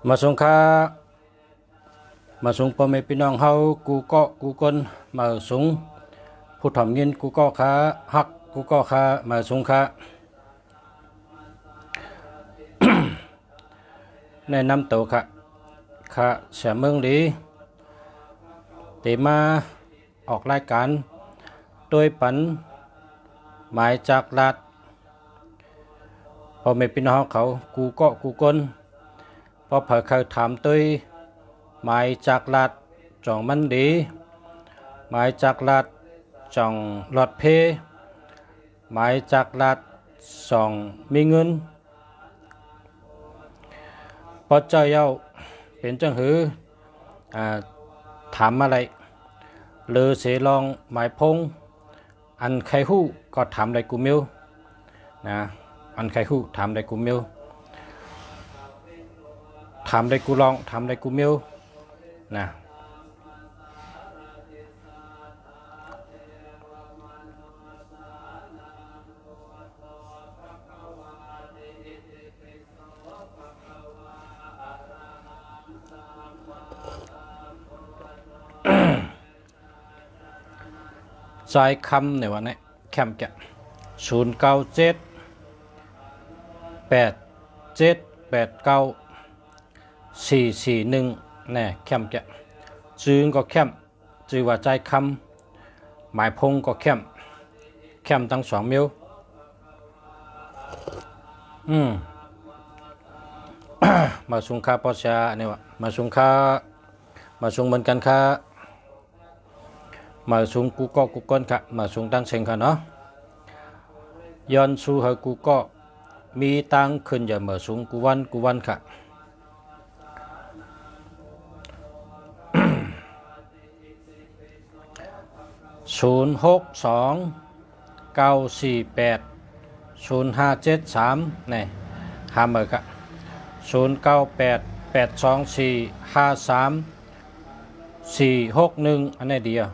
มาสงค้ามาสงพ่อแม่พี่น้องเฮากูเกาะกูกนมาสงผู้ทำยินกูเกาะขาหักกูเกาะขามาสงค้าในน้ำโตค่ะค่ะเสียเมืองดีเตมาออกรายการโดยปันหมายจากรัฐพ่อแม่พี่น้องเขากูเกาะกูกนพอเผยเคยถามตัวหมายจากรัฐจ่องมันดีหมายจากรัฐจ่องหลอดเพหมายจากรัฐจ่องมีเงินพอเจ้าเย้าเป็นจังหือถามอะไรหรือเสลองหมายพงอันใครหู้ก็ถามได้กูมิวนะอันใครหู้ถามได้กูมิวถามได้กูลองถามได้กูมิวนะสายคำในวันนี้แคมป์แก097 8789441แน่แคมป์แกจื้อก็แคมป์จื้อว่าใจคำหมายพงก็แคมป์ทั้งสองมิวมาสุงคาปอชาเนี่ยวะมาสุงคามาสุงเหมือนกันค่ะมาสุงกูก็กูก้นค่ะมาสุงตั้งเชิงค่ะเนาะย้อนสู่ให้กูก็มีตังขึ้นอย่ามาสุงกูวันค่ะ062 948 0573นี่หาเมอค่ะ0988245341อันนี้เดียว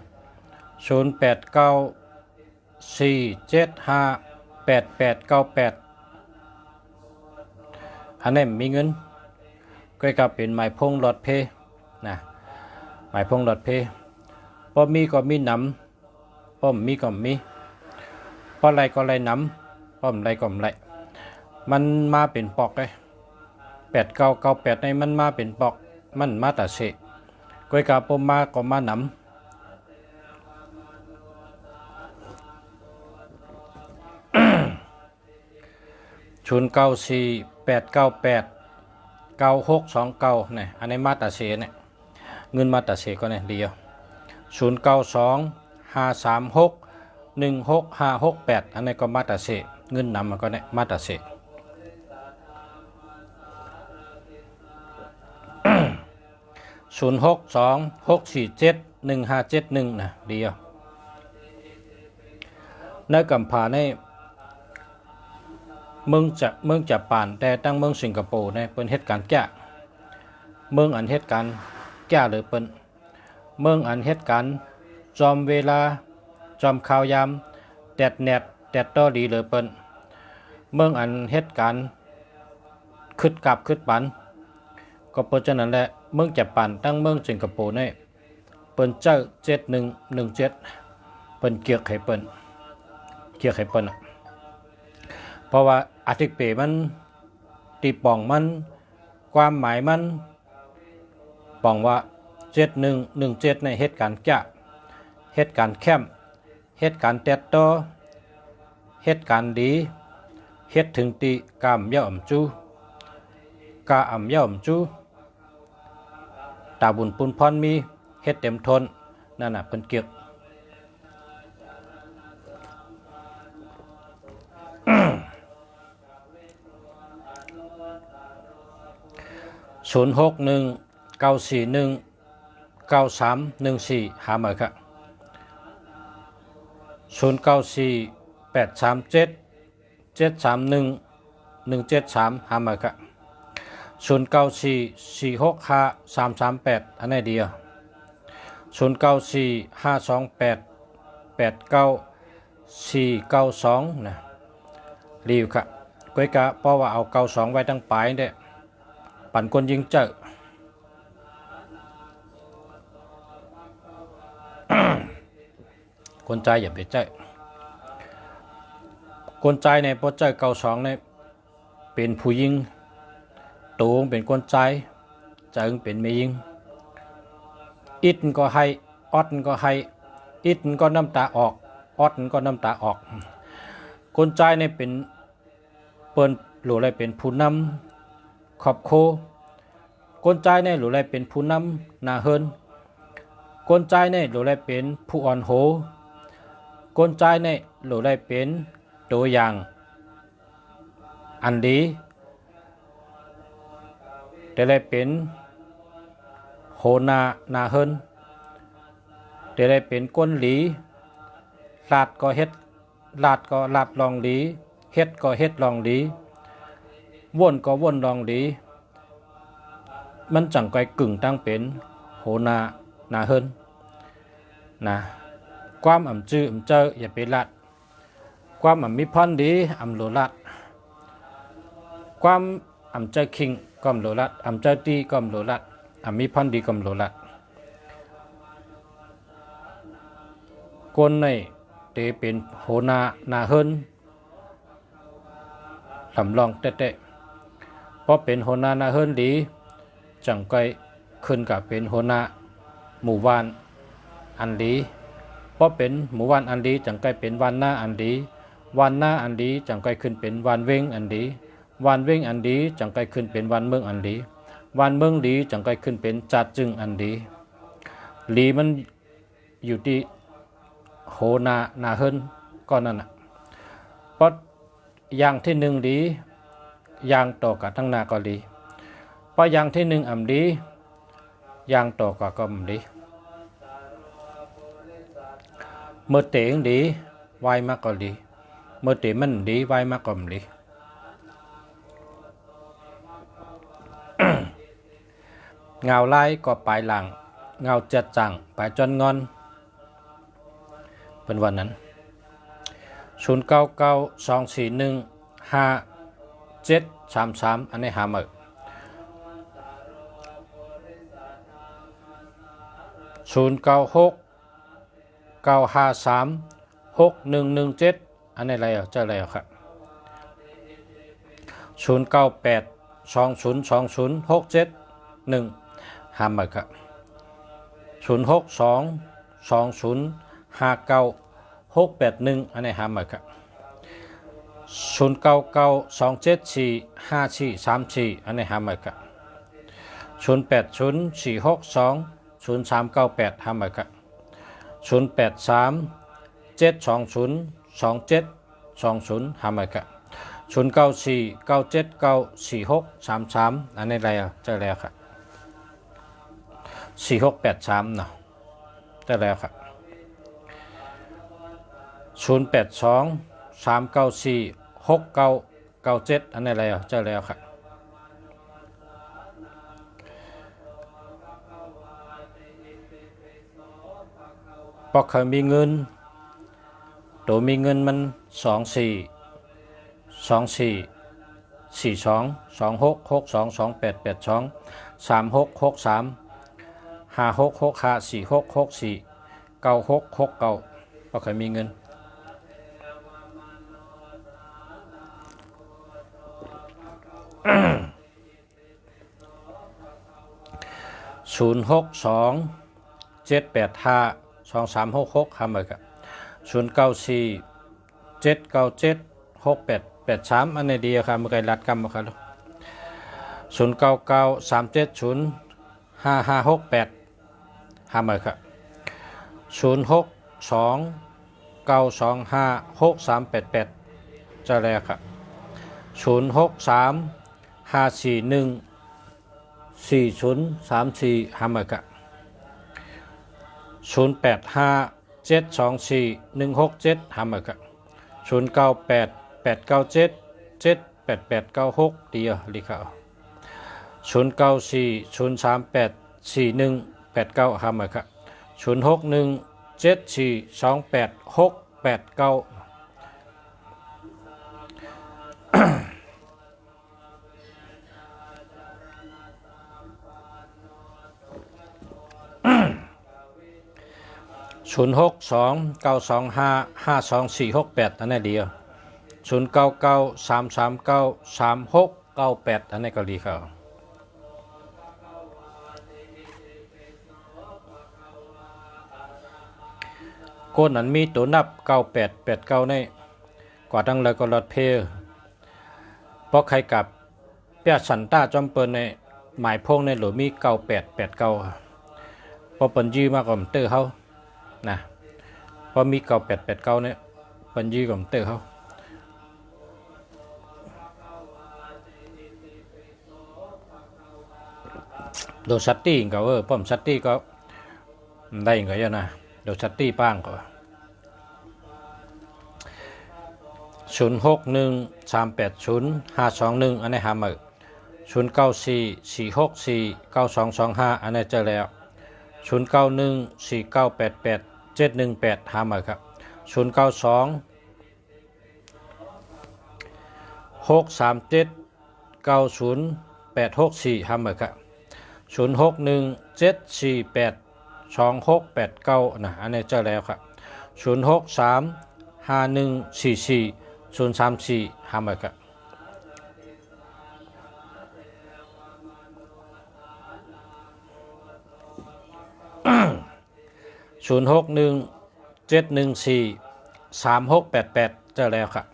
0894758898อันนี้มีเงินก็กลับเป็นหมายพงหลอดเพนะหมายพงหลอดเพพอมีก็มีน้ำพอมีก็มีพอไรก็ไรน้ำพอไรก็ไรมันมาเป็นปอกเลย8998ในมันมาเป็นปอกมันมาแต่เสกก็กลับพอมาก็มาน้ำ0948989629เนี่ยอันนี้มาตราเสเนี่ยเงินมาตราเสก็เนี่ยเดียว0925361658อันนี้ก็มาตราเสเงินนำมันก็เนี่ยมาตราเส0626471571นะเดียวในกำพาในเมืองจะป่านแต่ตั้งเมืองสิงคโปร์เนี่ยเป็นเหตุการณ์แก่เมืองอันเหตุการณ์แก่หรือเป็นเมืองอันเหตุการณ์จอมเวลาจอมข่าวยามแดดแนดแดดต่อดีหรือเป็นเมืองอันเหตุการณ์ขึ้นกับขึ้นปันก็เพราะฉะนั้นแหละเมืองจะป่านตั้งเมืองสิงคโปร์เนี่ยเป็นเจ้า7117เป็นเกียร์ไข่เป็นเพราะว่าอาทิตย์เปมันตีป่องมันความหมายมันป่องว่า7117ในเหตุการณ์จะเหตุการณ์แคมเหตุการณ์แตดโตเหตุการณ์ดีเหตุถึงตีกามย่อมจูกาอ่ำย่อมจูตาบุญปุนพรมีเหตุเต็มทนนั่นน่ะเป็นเกียร061 941 9314หามาค่ะ094837 731 173หามาค่ะ094465 338อันนี้เดียว094528 89 492นะรีวค่ะก้อยกะเพราะว่าเอา92ไว้ตั้งปลายเนี่ยปั่นคนยิงเจอ คนใจอย่าไปใจคนใจในพอใจเก่าสองในเป็นผู้หญิงตูงเป็นคนใจใจเป็นไม่ยิงอิดก็ให้ออดก็ให้อิดก็น้ำตาออกออดก็น้ำตาออกคนใจในเป็นเปิ้นหรืออะไรเป็นผู้นำขอบโคคนใจในหรืออะไรเป็นผู้นำนาเฮินคนใจในหรืออะไรเป็นผู้อ่อนโหคนใจในหรืออะไรเป็นตัวอย่างอันดีแต่ได้เป็นโหนาเฮินแต่ได้เป็นก้นหลีลาดก็เฮ็ดลาดก็ลาดลองดีเฮ็ดก็เฮ็ดลองดีว่นก็ว่นลองดีมันจังไกกึ่งตั้งเป็นโหนาเฮินนะความอ่ำจื้อเจออย่าไปลาดความอ่ำมีพรดีอ่ำโลลาดความอ่ำเจอคิงก็มโลลัดอ่ำเจอตีก็มโลลัดอ่ำมีพรดีก็มโลลัดคนในเตเป็นโหนาเฮินลำลองเตะเพราะเป็นโหนาเฮินดีจังไกขึ้นกับเป็นโหนาหมู่บ้านอันดีเพราะเป็นหมู่บ้านอันดีจังไกเป็นวันหน้าอันดีวันหน้าอันดีจังไกขึ้นเป็นวันเว้งอันดีวันเว้งอันดีจังไกขึ้นเป็นวันเมืองอันดีวันเมืองดีจังไกขึ้นเป็นจัดจึงอันดีลีมันอยู่ที่โหนาเฮินก็นั่นน่ะเพราะอย่างที่หนึ่งดีอย่างต่อกับทั้งนาก็ดีเพราะอย่างที่หนึ่งอ่ำดีอย่างต่อกับก็อ่ำดีเมื่อเตงดีไวมากก็ดีเมื่อเตมันดีไวมากก็ดีเงาไล่ก็ปลายหลังเงาจัดจังปลายจนงอนเป็นวันนั้น0992415733อันนี้หามา0969536117อันนี้อะไรอ่ะเจ้าอะไรอ่ะครับ0982020671หามาครับ0622059681อันนี้หามาครับ0992745434อันนี้หามาครับ0804620398หามาครับ0837202720หามาครับ0949794633อันนี้อะไรอ่ะเจอแล้วครับ4683เนาะเจอแล้วครับ0823946997อันนี้อะไรอ่ะเจอแล้วครับพอเคยมีเงินตัวมีเงินมัน24266228823663566446649669พอเคยมีเงิน0627852366ทำไปกับ0947976883อันนี้ดีครับเมื่อกี้รัดกรรมครับ0993705568ทำไปครับ0629256388จะแล้วครับ0635414034ทำไปครับ085724167167ทำไปครับ0988977896เดียวลิขเอา0940384189ทำไปครับ0617428689 0629255248อันนี้เดียว0993393698อันนี้ก็ดีครับก้นนั้นมีตัวนับ9889ในกว่าดังเลยก็รถเพลเพราะใครกับเปียสันต้าจอมเปิลในหมายพงในหรือมี9889เพราะเปิ้นยื้อมากกว่าเตอร์เขานะเพราะมี9889เนี่ยเปิ้นยื้อกว่าเตอร์เขาโดชัตตี้ก็ป้อมชัตตี้ก็ได้ก็เยอะนะโดชัตตี้ป้างก็0613805521อันนี้หามือ0944649225อันนี้เจอแล้ว0914988718หามือครับ0926379084หามือครับ0617482689นะอันนี้เจอแล้วครับ0635144034หามือครับ0617143688เจอแล้วครับ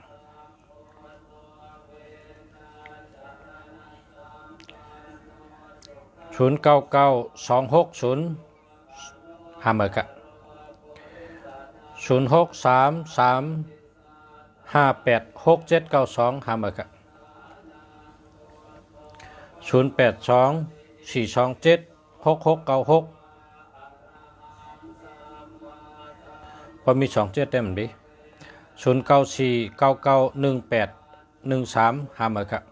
099260หามือครับ0633586792หามือครับ0824276696พอมี27เต็มดิ0949918113หามือครับ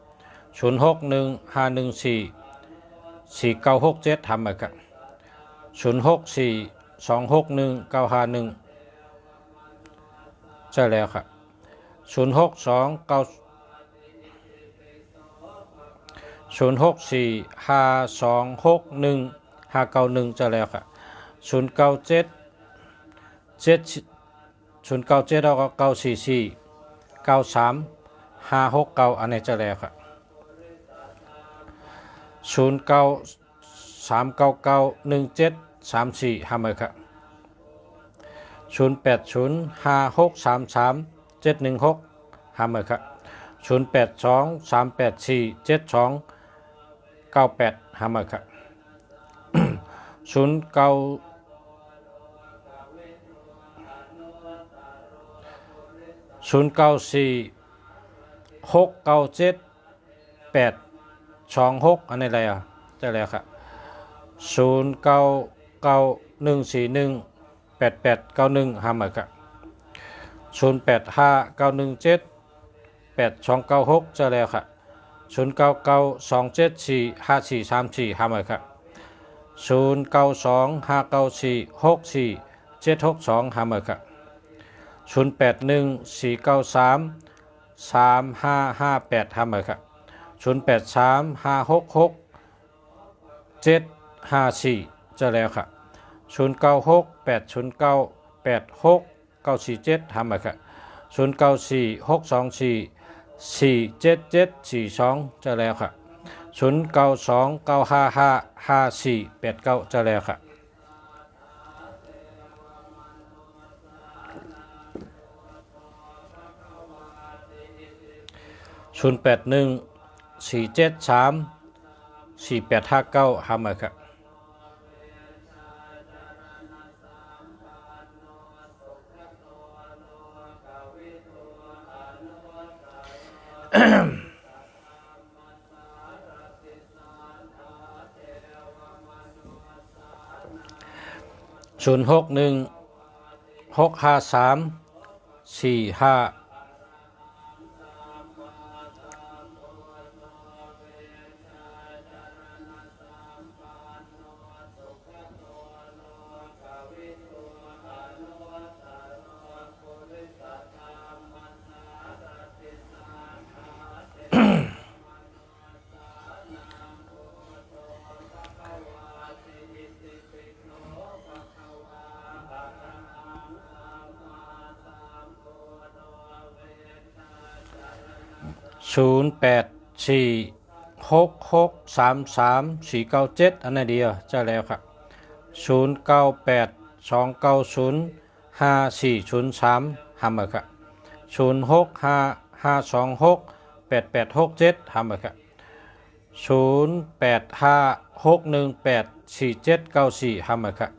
0615144967ทำมาครับ0642619510ใช่แล้วครับ0625261591ใช่แล้วครับ0979แล้วก็94493569อันนี้ใช่แล้วครับ0939917345มือครับ0805633716หามือครับ0823847298หามือครับ0946978296อันนี้อะไรอ่ะจะแล้วครับ0991418891หามือครับ0859178296จะแล้วครับ0992745434หามือครับ0925946472หามือครับ0814933558หามือครับ0835666754จะแล้วครับ0968098647หามือครับ094624477742จะแล้วครับ0929555489จะแล้วครับ0814734859หามือครับ06165345 0846633497อันนั้นเดียวจะแล้วครับ0982905403ห้ามครับ0655268867ห้ามครับ0856184794ห้ามครับ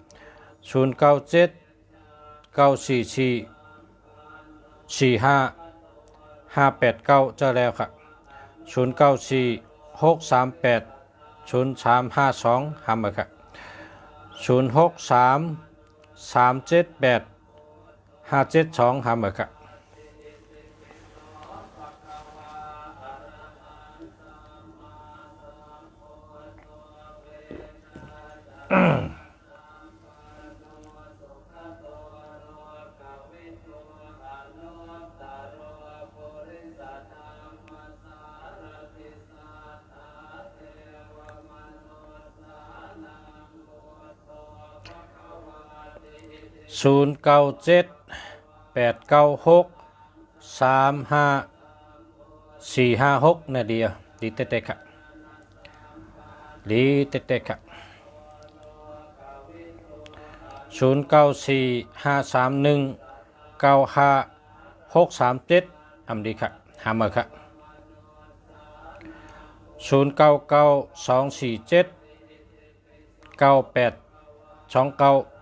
0979444589จะแล้วครับ0946380352ห้ามครับ0633785725ห้ามครับ0978963546นาเดียวดีเต็กๆครับดีเต็กๆครับ0945319537อำดีครับหามาครับ0992479829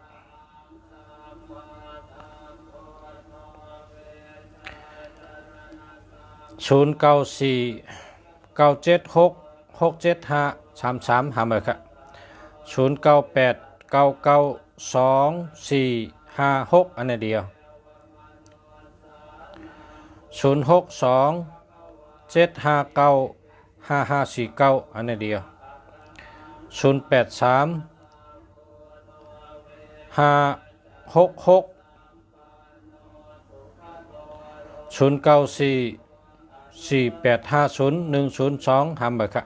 0949766753หามาครับ0989922456อันนี้เดียว0627595549อันนี้เดียว0835660944850102ห้ามบ่ครับ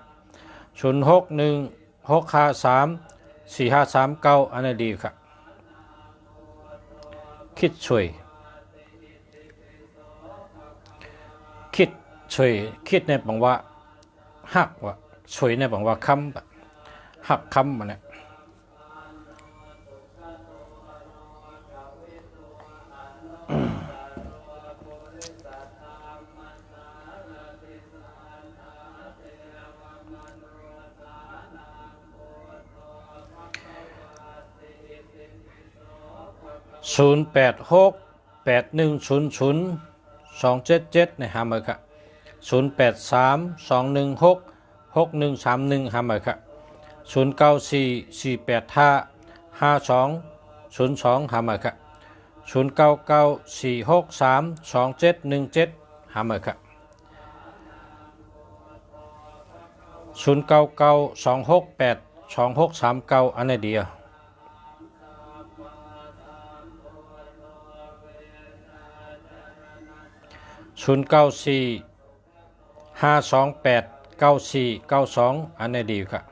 0616534539อันนี้ดีครับคิดช่วยคิดในบังว่าหักว่าช่วยในบังว่าคำหักคำมันเนี่ย0868100277ในห้ามบ่ครับ0832166131ห้ามบ่ครับ0944855202ห้ามบ่ครับ0994632717ห้ามบ่ครับ0992682639อันนี้เดียว0945289492อันนี้ดีครับ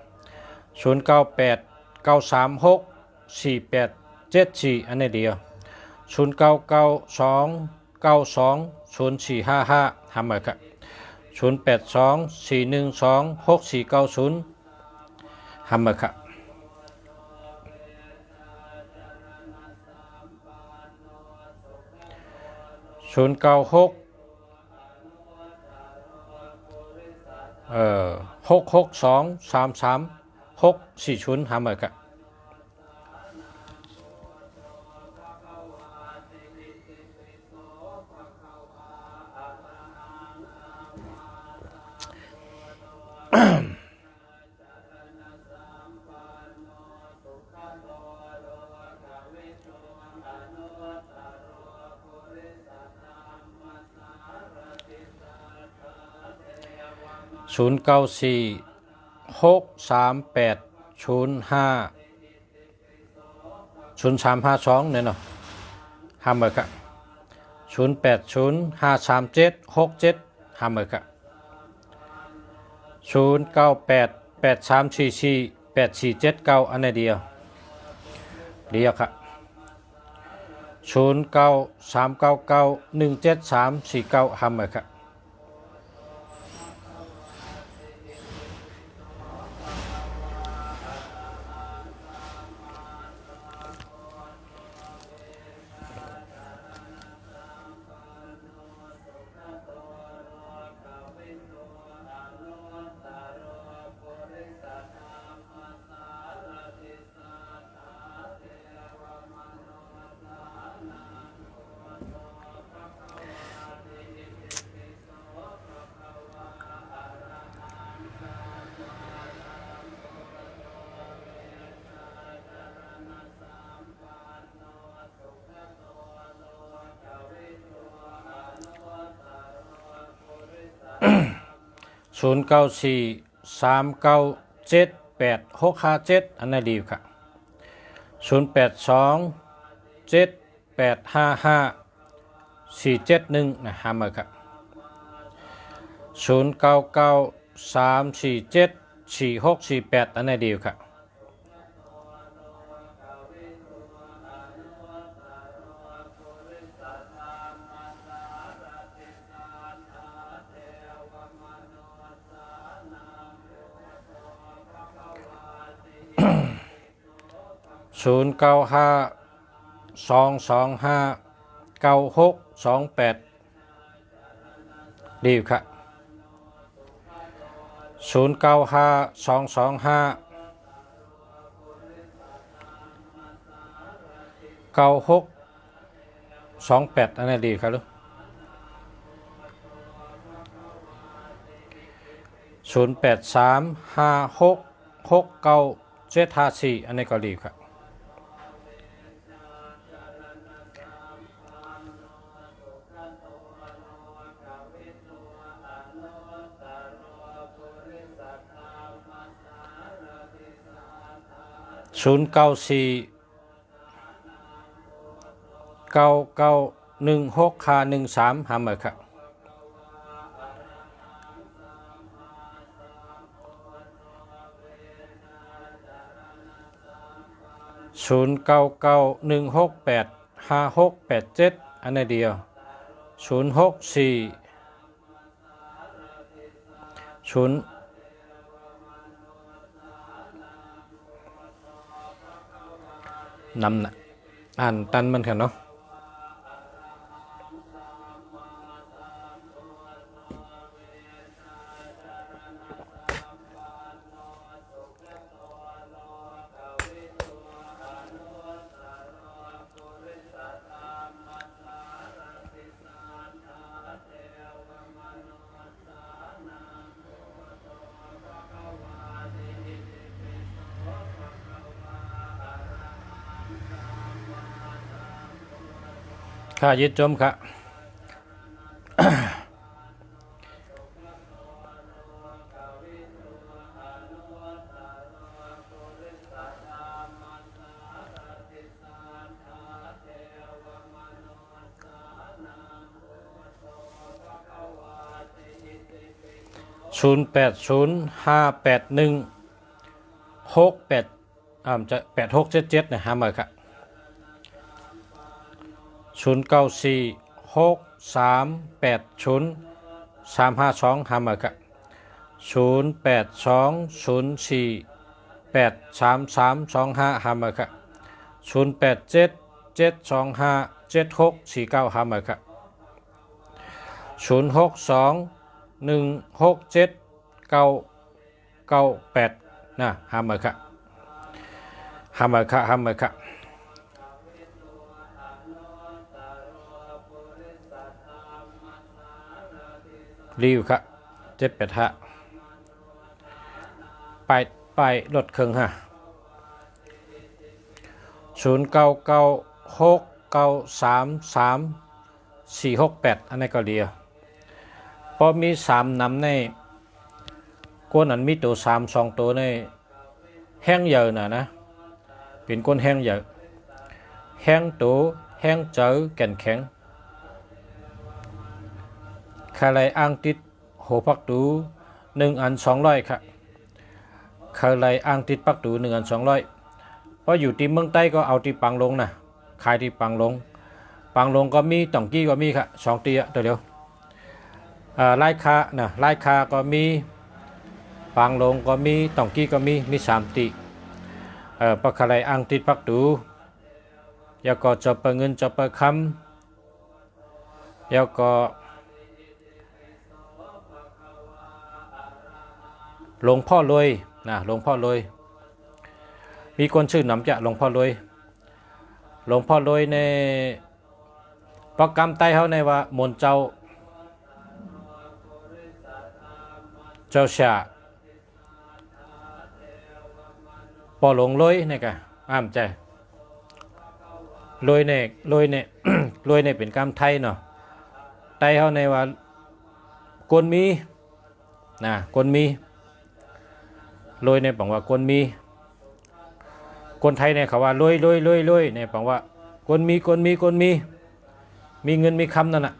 0989364874อันนี้เดียว0992920455ห้ามบ่ครับ0824126490ห้ามบ่ครับ096 662334640ห้ามบ่ครับ094638050352เนี่ยเนาะห้ามบ่ครับ08053767ห้ามบ่ครับ0988344847อันนี้เดียวครับ0939917349ห้ามบ่ครับ 0943978657อันนั้นดีค่ะ0827855471นะหามาครับ0993474648อันนั้นดีค่ะ0952259628ดีค่ะ0952259628อันนี้ดีครับลูก0835669754อันนี้ก็ดีครับ0949916513หามาครับ0991685687อันนี้เดียว0640นำนะอ่านตันมันค่ะเนาะค่ะยิดจมค่ะ08058168จะ8677นะหามาค่ะ0946380352หามาค่ะ0820483325หามาค่ะ0877257649หามาค่ะ0621679998นะหามาค่ะหามาค่ะหามาค่ะรีวค่ะ785ไปรถเครื่องฮะ0996933468อันนี้ก็เดียวพอมี3นำในก้นอันมีตัว32ตัวในแห้งเยอะนะเป็นก้นแห้งเยอะแห้งตัวแห้งเจอแก่นแข็งคาไลอ้างติดหัวปักตู1 อัน 200ค่ะคาไลอ้างติดปักตู1 อัน 200เพราะอยู่ที่เมืองใต้ก็เอาที่ปังลงนะขายที่ปังลงก็มีต่องกี้ก็มีค่ะ2ตีตัวเดียวไล่คานะไล่คาก็มีปังลงก็มีต่องกี้ก็มี3ตีปักคาไลอ้างติดปักตูแล้วก็จะเปิดเงินจะเปิดคำแล้วก็หลวงพ่อรวยนะหลวงพ่อรวยมีคนชื่อนำจะหลวงพ่อรวยในโปรแกรมใต้เขาในว่ามนเจ้าชาปอหลงรวยนี่กะอ้ามใจรวยในรวยในเป็นกรรมไทยเนาะไต้เขาในว่ากวนมี นะกวนมีรวยในปังว่ากวนมีคนไทยเนี่ยเขาว่ารวยเนี่ยปังว่ากวนมีมีเงินมีคำนั่นน่ะ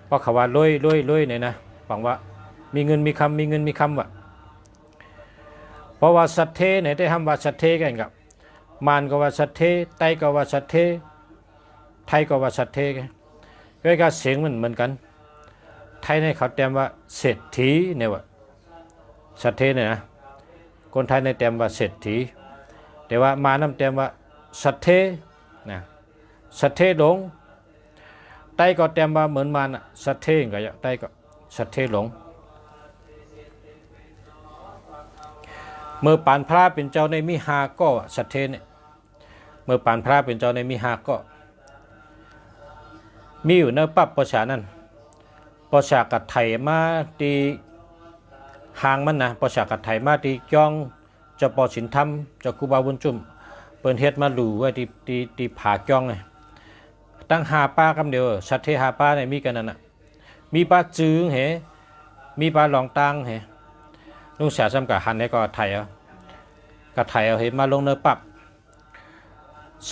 เพราะเขาว่ารวยเนี่ยนะปังว่ามีเงินมีคำว่ะเพราะว่าสัตเทเนี่ยได้ทำว่าสัตเทกันกับมารก็ว่าสัตเทไตก็ว่าสัตเทไทยก็ว่าสัตเทกันก็การเสียงมันเหมือนกันไทยเนี่ยเขาเต็มว่าเศรษฐีเนี่ยว่าสัตเทเนี่ยนะคนไทยในเต็มว่าเศรษฐีแต่ว่ามาน้ำเต็มว่าสัตเทนะสัตเทหลงไตก็เต็มว่าเหมือนมันสัตเทก็ไตก็สัตเทหลงเมื่อปานพระเป็นเจ้าในมิหาก็สัตเทเนี่ยเมื่อปานพระเป็นเจ้าในมิหาก็มีอยู่ในปั๊บประชานั้นประชากัดไทยมาตีหางมันนะประชากัดไทยมาตีจ้องเจ้าปอสินธรรมเจ้าครูบาบุญจุ่มเปิ้นเฮ็ดมาหลู่ไว้ตีผาจ้องไงตั้งหาป้ากำเดียวสัตเทหาป้าเนี่ยมีกันนั่นน่ะมีป้าจื้อเหมีป้าหลองตังเหลุงเสียซ้ำกับหันเนี่ยก็ไทยเอากับไทยเอาเห็นมาลงเนื้อปับ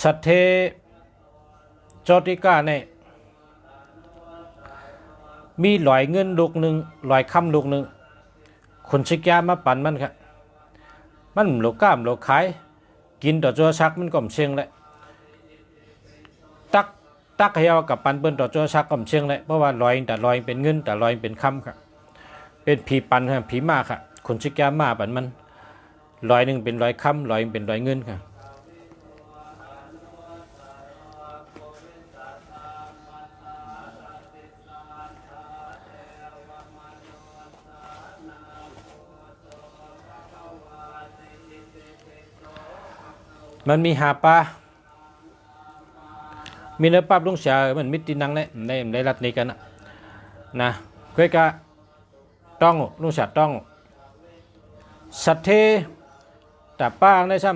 สัตเทจอติก้าเนี่ยมีลอยเงินลูกหนึ่งลอยคำลูกหนึ่งคนชิกยามาปั่นมันครับมันโลก้ามโลขายกินต่อจัวชักมันก็มเชียงเลยตักให้เอากับปันเปิ้นต่อจัวชักก็มเชียงเลยเพราะว่าลอยแต่ลอยเป็นเงินแต่ลอยเป็นคำครับเป็นผีปันครับผีมาค่ะคนชิกยามาปั่นมันลอยหนึ่งเป็นลอยคำลอยเป็นลอยเงินค่ะมันมีหาปลามีเนื้อปลาลุงเสียมันมิตินังในรัฐนี้กันนะเพื่อกะต้องลุงเสียต้องสัตเทแต่ป้าในซ้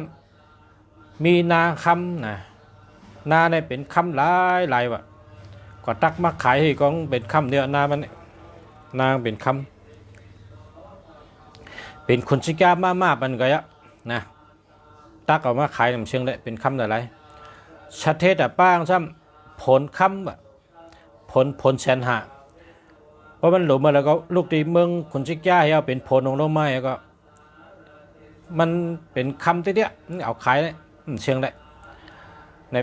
ำมีนาคำนะนาในเป็นคำหลายวะก็ตักมาขายให้กองเป็นคำเดียวนามันนาเป็นคำเป็นคนชิกามาปันก็ยะนะตักออกมาขายน้ำเชียงได้เป็นคำหลายๆชัดเทศแต่ป้างซ้ำผลคำผลแสนหาเพราะมันหลุมมาแล้วก็ลูกตีเมืองคนชิกย่าให้เอาเป็นผลของลงไม้ก็มันเป็นคำที่เนี้ยเอาขายได้เชียงได้ใน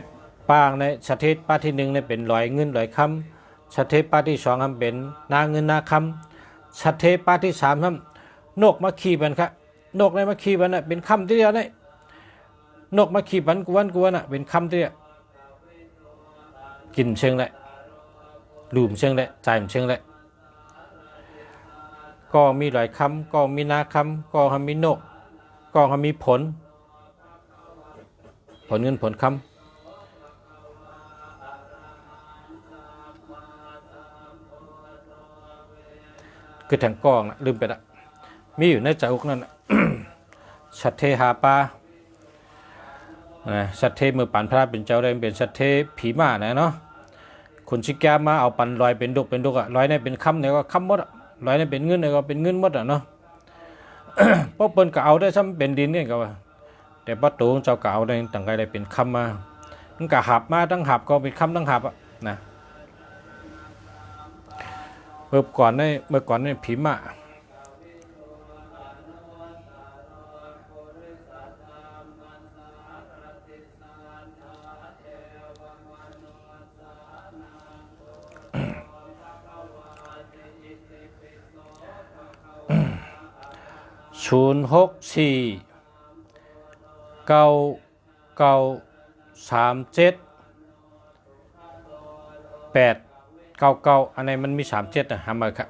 ป้างในชัดเทศป้าที่หนึ่งเนี่ยเป็นลอยเงินลอยคำชัดเทศป้าที่สองทำเป็นนาเงินนาคำชัดเทศป้าที่สามทำนกมาขี่มันครับนกในมาขี่มันเป็นคำที่เดียวเนี่ยนกมาขี่บันกวนอ่ะเป็นคำที่กินเชิงแหละลืมเชิงแหละจ่ายเชิงแหละก็มีหลายคำก็มีนาคำก็มีนกก็มีผลเงินผลคำคือถังกองนะลืมไปละมีอยู่ในใจอุกนั่น ชัดเทหาปลาสัตเทเมื่อปันพระเป็นเจ้าได้เป็นสัตเทผีมาเนาะคนชิกามาเอาปันลอยเป็นดุกอ่ะลอยนี่เป็นคำเนี่ยก็คำหมดลอยนี่เป็นเงินเนี่ยก็เป็นเงินหมดอ่ะเนาะ เพราะเปิ้นก็เอาได้ซ้ำเป็นดินเนี่ยก็ว่าแต่ประตูเจ้าก็เอาได้ตั้งไงได้เป็นคำมามันก็หับมาตั้งหับก็เป็นคำตั้งหับอ่ะนะเมื่อก่อนนี่ผีมา064993789อันไหนมันมี37นะทำมาครับ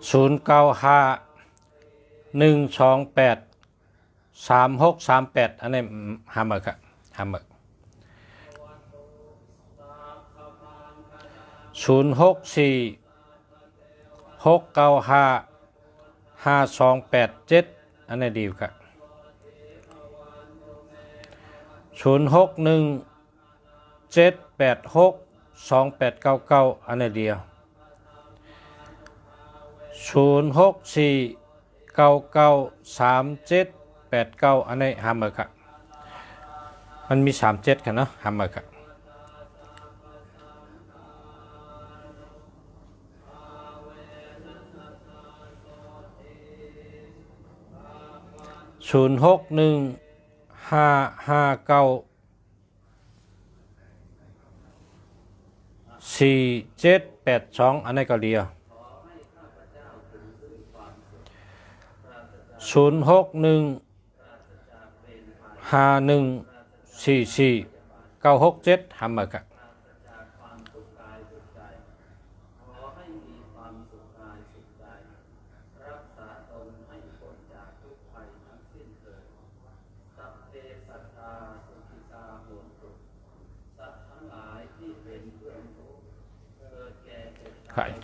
0951283638อันนี้หาหมึกครับหาหมึก0646955287อันนี้ดีครับ0617862899อันนี้เดียว0649937789อันนี้หาหมึกครับมันมี37กันเนาะหาหมึกครับ0615594782อันนี้ก็เดียว0615144967หาหมึกครับ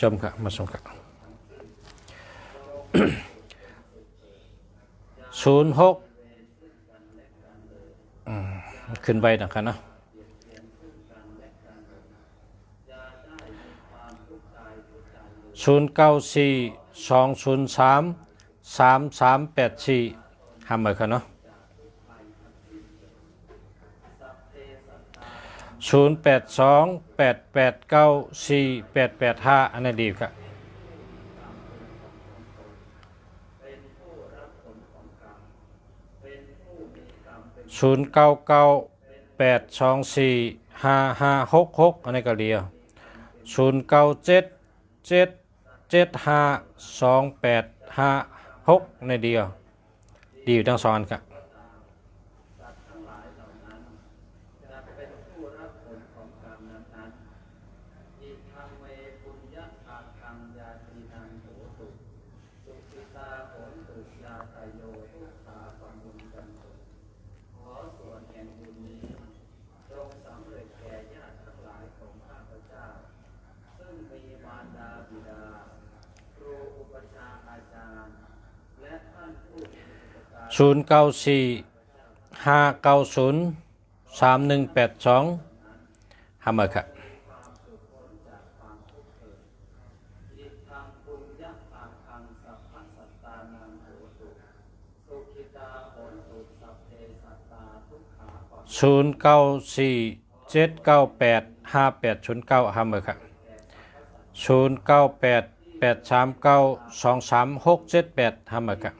จมครับมาส่งครับ06ขึ้นไปนะครับเนาะ0942033384หาหมึกครับเนาะ0828894885อันนี้ดีครับ0998245566อันนี้ก็เดียว0977752856ในเดียวดีอยู่ทั้งสองครับ0945903182หาหมึกครับ0947985809หาหมึกครับ0988392368หาหมึกครับ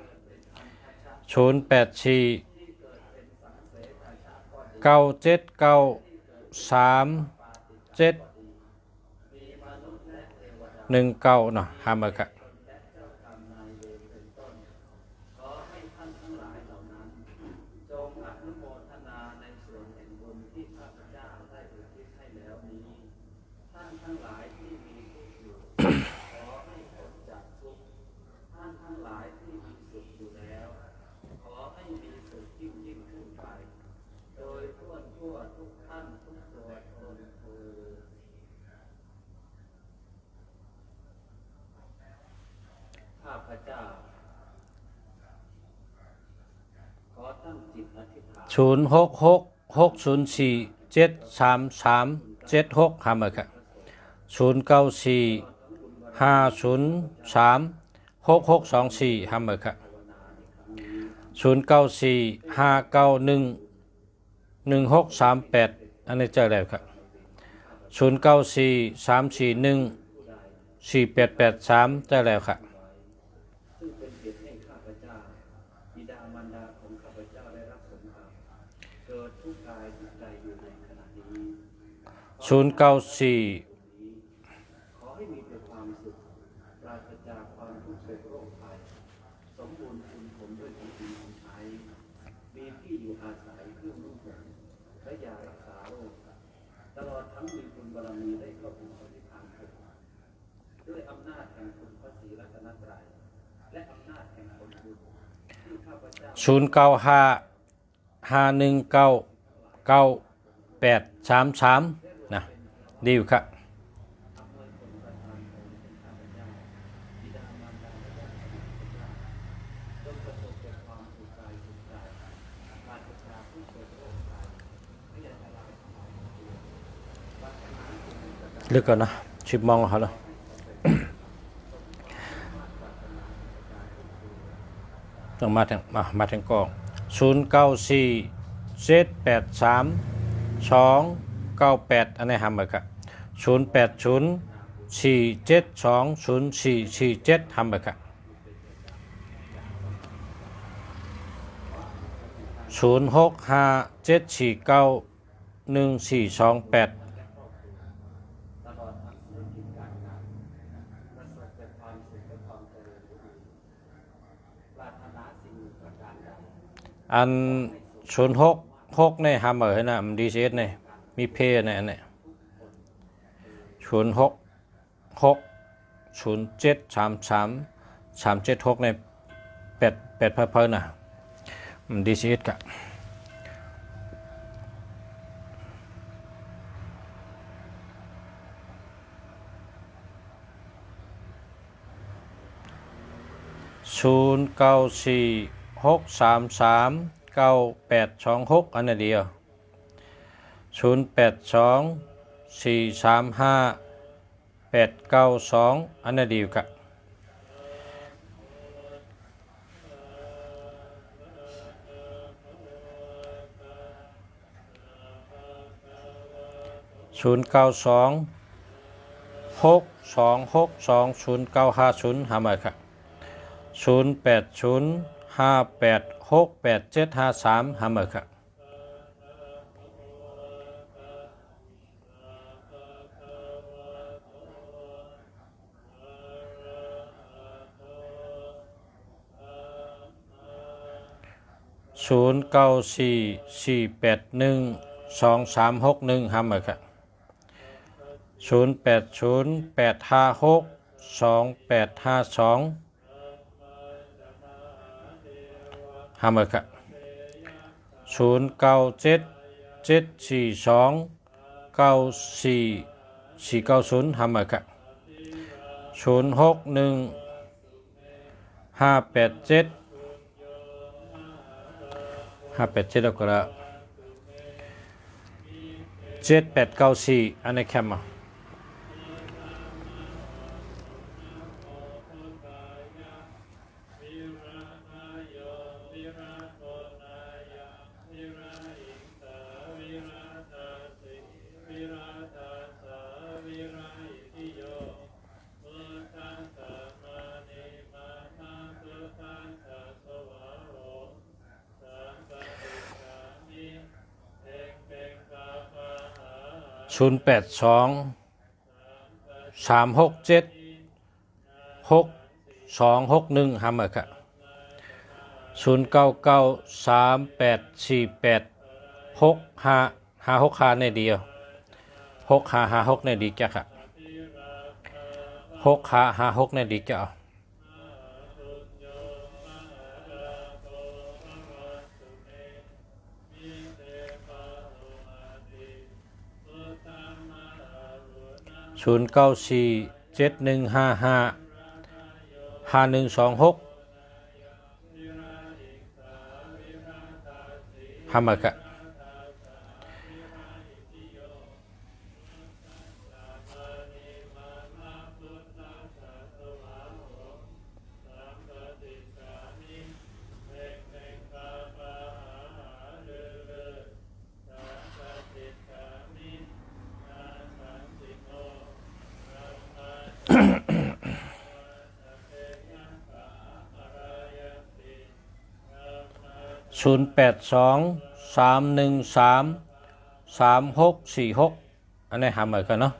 0849737119เนาะหาหมึกครับ0666047337หาหมึกครับ0945036624หาหมึกครับ0945911638อันนี้เจอแล้วครับ0943414883เจอแล้วครับ094ขอให้มีแต่ความสุขปราศจากความทุกข์โศกโรคภัยสมบูรณ์คุณผมด้วยคุณกินคุณใช้มีที่อยู่อาศัยเครื่องนุ่งห่มและยารักษาโรคตลอดทั้งมีบุญบารมีได้เข้าถึงปฏิภาณเถิดด้วยอำนาจแห่งคุณพระศรีรัตนตรัย นะดีอยู่ครับลึกก่อนนะชิบมองเขาเลยต้องมาถึงกอง0947832998อันนี้ทำไปครับ0804720447ทำไปครับ0657491428อัน06ในฮัมเมอร์นะมันดีเซสเนี่ยมีเพย์ในอันนี้06073337 ใน8เพิ่นนะมันดีเซสกะ0946339826อันนี้เดียว0824358892อันนี้เดียวกะ0926262090หามาครับ0805868753หามาครับ0944812361หามาครับ0808562852หามาครับ0977429490หามาครับ061587แล้วก็7894อันนี้แคมมา0823676261หามาครับ0993848655ในเดียว6556ในดีจ้ะครับ6556ในดีจ้ะ0947155126หามาครับ0823133646อันนี้หามากันเนาะ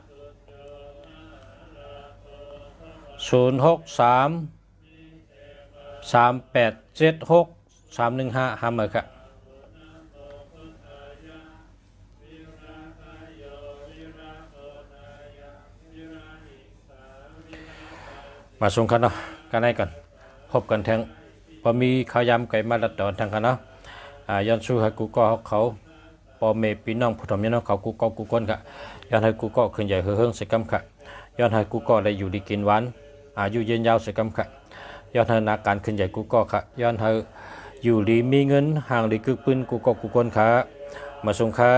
0633876315หามาครับมาส่งกันเนาะกันให้กันพบกันทั้ง พอมีข้าวยำไก่มาละตอนทางกันเนาะย้อนสู้ให้กูก็เขาปอเมพี่น้องผู้ทำยันเขากูก็กูก้นกะย้อนให้กูก็ขึ้นใหญ่เฮืองสิกำขะย้อนให้กูก็ได้อยู่ดีกินหวานอายุยืนยาวสิกำขะย้อนให้นาการขึ้นใหญ่กูก็ขะย้อนให้อยู่ดีมีเงินห่างดีกึกปืนกูก็กูก้นขะมาส่งค่า